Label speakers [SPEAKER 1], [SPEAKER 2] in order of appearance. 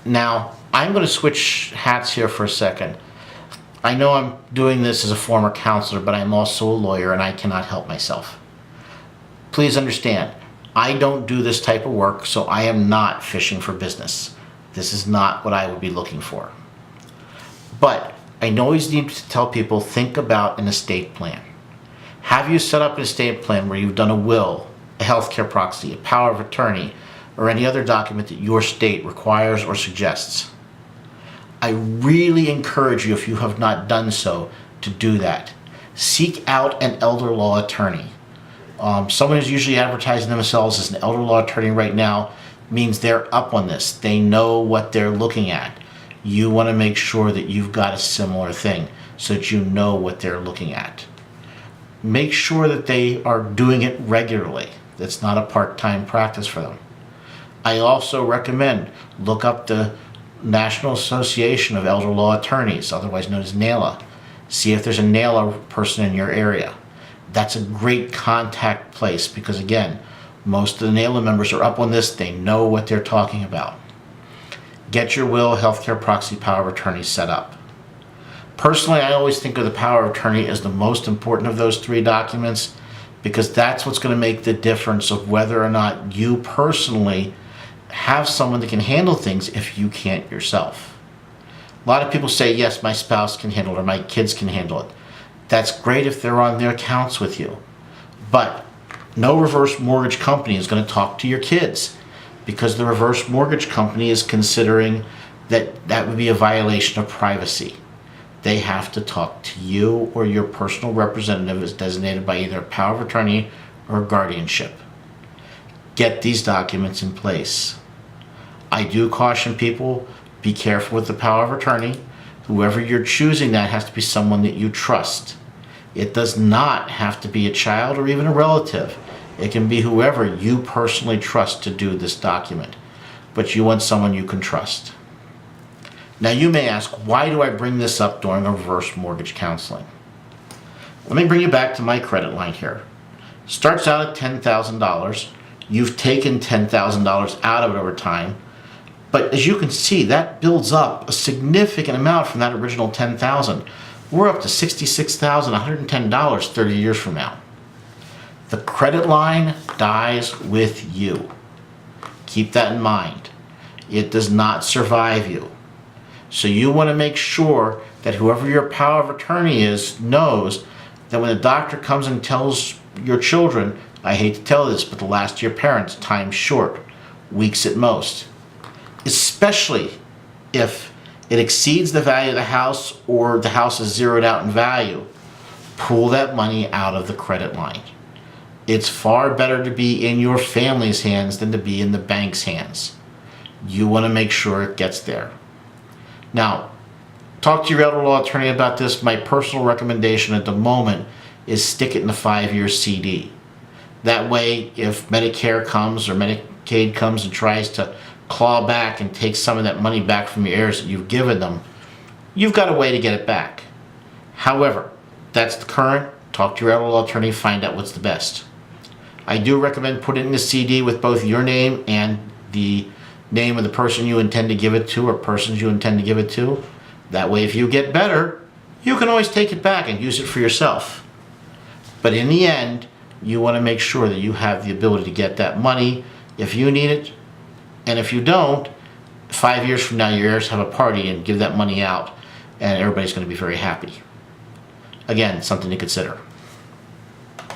[SPEAKER 1] Now, I'm going to switch hats here for a second. I know I'm doing this as a former counselor, but I'm also a lawyer and I cannot help myself. Please understand, I don't do this type of work, so I am not fishing for business. This is not what I would be looking for. But I always need to tell people, think about an estate plan. Have you set up an estate plan where you've done a will, a healthcare proxy, a power of attorney, or any other document that your state requires or suggests? I really encourage you, if you have not done so, to do that. Seek out an elder law attorney. Someone who's usually advertising themselves as an elder law attorney right now means they're up on this. They know what they're looking at. You want to make sure that you've got a similar thing so that you know what they're looking at. Make sure that they are doing it regularly. That's not a part-time practice for them. I also recommend look up the National Association of Elder Law Attorneys, otherwise known as NALA. See if there's a NALA person in your area. That's a great contact place because, again, most of the NALA members are up on this. They know what they're talking about. Get your will, healthcare proxy, power of attorney set up. Personally, I always think of the power of attorney as the most important of those three documents because that's what's going to make the difference of whether or not you personally have someone that can handle things if you can't yourself. A lot of people say, yes, my spouse can handle it or my kids can handle it. That's great if they're on their accounts with you. But no reverse mortgage company is going to talk to your kids because the reverse mortgage company is considering that that would be a violation of privacy. They have to talk to you or your personal representative as designated by either a power of attorney or guardianship. Get these documents in place. I do caution people, be careful with the power of attorney. Whoever you're choosing, that has to be someone that you trust. It does not have to be a child or even a relative. It can be whoever you personally trust to do this document, but you want someone you can trust. Now you may ask, why do I bring this up during a reverse mortgage counseling? Let me bring you back to my credit line here. Starts out at $10,000. You've taken $10,000 out of it over time. But as you can see, that builds up a significant amount from that original $10,000. We're up to $66,110 30 years from now. The credit line dies with you. Keep that in mind. It does not survive you. So you want to make sure that whoever your power of attorney is knows that when the doctor comes and tells your children, I hate to tell this, but the last of your parents, time's short, weeks at most. Especially if it exceeds the value of the house or the house is zeroed out in value, pull that money out of the credit line. It's far better to be in your family's hands than to be in the bank's hands. You want to make sure it gets there. Now, talk to your elder law attorney about this. My personal recommendation at the moment is stick it in a 5-year CD. That way, if Medicare comes or Medicaid comes and tries to claw back and take some of that money back from your heirs that you've given them, you've got a way to get it back. However, that's the current. Talk to your elder law attorney, find out what's the best. I do recommend putting it in the CD with both your name and the name of the person you intend to give it to or persons you intend to give it to. That way, if you get better, you can always take it back and use it for yourself. But in the end, you want to make sure that you have the ability to get that money if you need it. And if you don't, 5 years from now, your heirs have a party and give that money out, and everybody's going to be very happy. Again, something to consider.